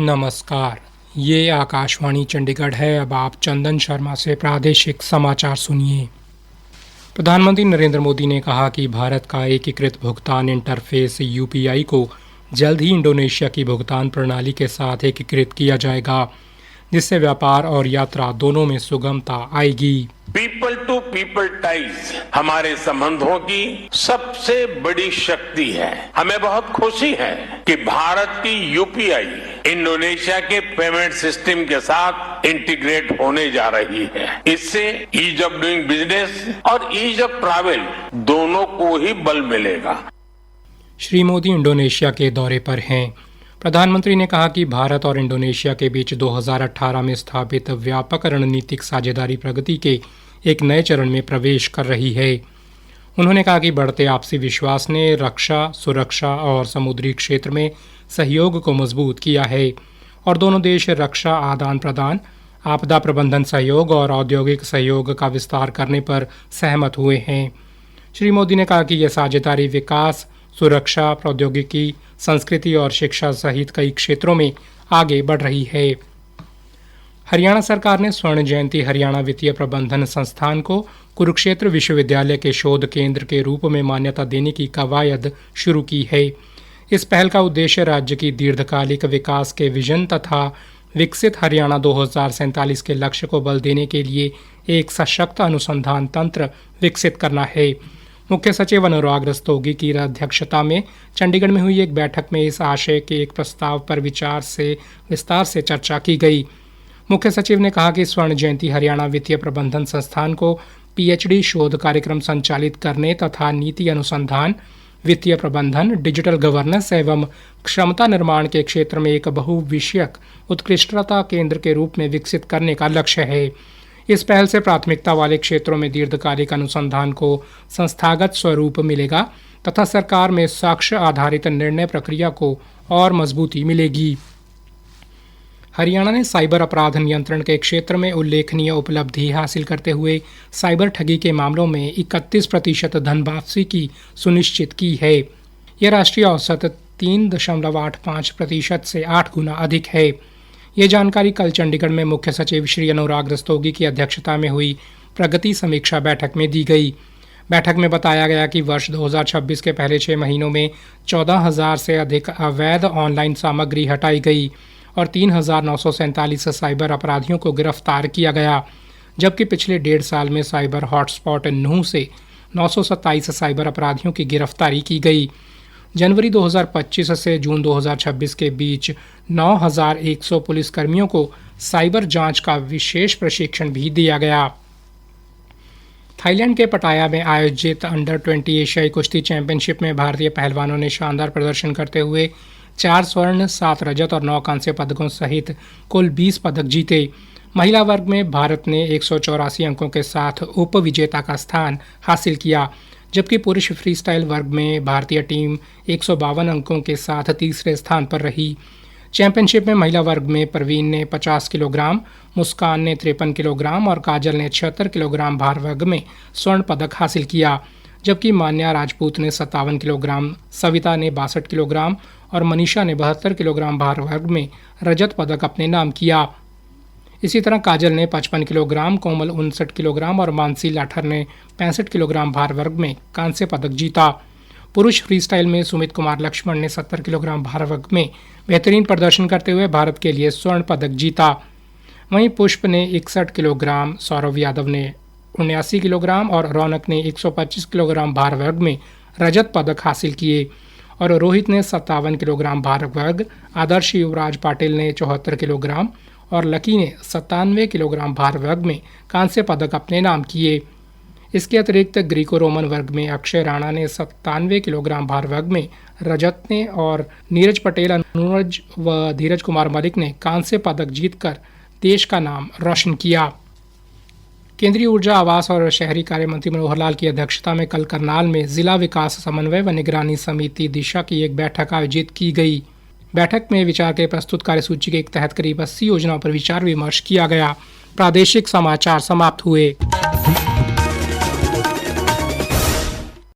नमस्कार, ये आकाशवाणी चंडीगढ़ है। अब आप चंदन शर्मा से प्रादेशिक समाचार सुनिए। प्रधानमंत्री नरेंद्र मोदी ने कहा कि भारत का एकीकृत भुगतान इंटरफेस यूपीआई को जल्द ही इंडोनेशिया की भुगतान प्रणाली के साथ एकीकृत किया जाएगा, जिससे व्यापार और यात्रा दोनों में सुगमता आएगी। पीपल टू पीपल टाइज हमारे संबंधों की सबसे बड़ी शक्ति है। हमें बहुत खुशी है कि भारत की यूपीआई इंडोनेशिया के पेमेंट सिस्टम के साथ इंटीग्रेट होने जा रही है। इससे ईज ऑफ डूइंग बिजनेस और ईज ऑफ ट्रैवल दोनों को ही बल मिलेगा। श्री मोदी इंडोनेशिया के दौरे पर हैं। प्रधानमंत्री ने कहा कि भारत और इंडोनेशिया के बीच 2018 में स्थापित व्यापक रणनीतिक साझेदारी प्रगति के एक नए चरण में प्रवेश कर रही है। उन्होंने कहा कि बढ़ते आपसी विश्वास ने रक्षा, सुरक्षा और समुद्री क्षेत्र में सहयोग को मजबूत किया है और दोनों देश रक्षा आदान प्रदान, आपदा प्रबंधन सहयोग और औद्योगिक सहयोग का विस्तार करने पर सहमत हुए हैं। श्री मोदी ने कहा कि यह साझेदारी विकास, सुरक्षा, प्रौद्योगिकी, संस्कृति और शिक्षा सहित कई क्षेत्रों में आगे बढ़ रही है। हरियाणा सरकार ने स्वर्ण जयंती हरियाणा वित्तीय प्रबंधन संस्थान को कुरुक्षेत्र विश्वविद्यालय के शोध केंद्र के रूप में मान्यता देने की कवायद शुरू की है। इस पहल का उद्देश्य राज्य की दीर्घकालिक विकास के विजन तथा विकसित हरियाणा 2047 के लक्ष्य को बल देने के लिए एक सशक्त अनुसंधान तंत्र विकसित करना है। मुख्य सचिव अनुराग रस्तोगी की अध्यक्षता में चंडीगढ़ में हुई एक बैठक में इस आशय के एक प्रस्ताव पर विस्तार से चर्चा की गई। मुख्य सचिव ने कहा कि स्वर्ण जयंती हरियाणा वित्तीय प्रबंधन संस्थान को पीएचडी शोध कार्यक्रम संचालित करने तथा नीति अनुसंधान, वित्तीय प्रबंधन, डिजिटल गवर्नेंस एवं क्षमता निर्माण के क्षेत्र में एक बहुविषयक उत्कृष्टता केंद्र के रूप में विकसित करने का लक्ष्य है। इस पहल से प्राथमिकता वाले क्षेत्रों में दीर्घकालिक अनुसंधान को संस्थागत स्वरूप मिलेगा तथा सरकार में साक्ष्य आधारित निर्णय प्रक्रिया को और मजबूती मिलेगी। हरियाणा ने साइबर अपराध नियंत्रण के क्षेत्र में उल्लेखनीय उपलब्धि हासिल करते हुए साइबर ठगी के मामलों में 31% धन वापसी की सुनिश्चित की है। यह राष्ट्रीय औसत 3.85% से 8 गुना अधिक है। ये जानकारी कल चंडीगढ़ में मुख्य सचिव श्री अनुराग रस्तोगी की अध्यक्षता में हुई प्रगति समीक्षा बैठक में दी गई। बैठक में बताया गया कि वर्ष 2026 के पहले 6 महीनों में 14,000 से अधिक अवैध ऑनलाइन सामग्री हटाई गई और 3,947 साइबर अपराधियों को गिरफ्तार किया गया, जबकि पिछले 1.5 साल में साइबर हॉटस्पॉट नूह से 927 साइबर अपराधियों की गिरफ्तारी की गई। जनवरी 2025 से जून 2026 के बीच 9,100 पुलिसकर्मियों को साइबर जांच का विशेष प्रशिक्षण भी दिया गया। थाईलैंड के पटाया में आयोजित अंडर 20 एशियाई कुश्ती चैंपियनशिप में भारतीय पहलवानों ने शानदार प्रदर्शन करते हुए 4 स्वर्ण, 7 रजत और 9 कांस्य पदकों सहित कुल 20 पदक जीते। महिला वर्ग में भारत ने 184 अंकों के साथ उप विजेता का स्थान हासिल किया, जबकि पुरुष फ्री स्टाइल वर्ग में भारतीय टीम 152 अंकों के साथ तीसरे स्थान पर रही। चैंपियनशिप में महिला वर्ग में परवीन ने 50 किलोग्राम, मुस्कान ने 53 किलोग्राम और काजल ने 76 किलोग्राम भार वर्ग में स्वर्ण पदक हासिल किया, जबकि मान्या राजपूत ने 57 किलोग्राम, सविता ने 62 किलोग्राम और मनीषा ने 72 किलोग्राम भार वर्ग में रजत पदक अपने नाम किया। इसी तरह काजल ने 55 किलोग्राम, कोमल 59 किलोग्राम और मानसी लाठर ने 65 किलोग्राम भार वर्ग में कांस्य पदक जीता। पुरुष फ्रीस्टाइल में सुमित कुमार लक्ष्मण ने 70 किलोग्राम भार वर्ग में बेहतरीन प्रदर्शन करते हुए भारत के लिए स्वर्ण पदक जीता। वहीं पुष्प ने 61 किलोग्राम, सौरभ यादव ने 79 किलोग्राम और रौनक ने 125 किलोग्राम भार वर्ग में रजत पदक हासिल किए और रोहित ने 57 किलोग्राम भार वर्ग, आदर्श युवराज पाटिल ने 74 किलोग्राम और लकी ने 97 किलोग्राम भार वर्ग में कांस्य पदक अपने नाम किए। इसके अतिरिक्त ग्रीको रोमन वर्ग में अक्षय राणा ने 97 किलोग्राम भार वर्ग में रजत ने और नीरज पटेल, अनुज व धीरज कुमार मलिक ने कांस्य पदक जीतकर देश का नाम रोशन किया। केंद्रीय ऊर्जा, आवास और शहरी कार्य मंत्री मनोहर लाल की अध्यक्षता में कल करनाल में जिला विकास समन्वय व निगरानी समिति दिशा की एक बैठक आयोजित की गई। बैठक में विचार के प्रस्तुत कार्यसूची के तहत करीब 80 योजनाओं पर विचार विमर्श किया गया। प्रादेशिक समाचार समाप्त हुए।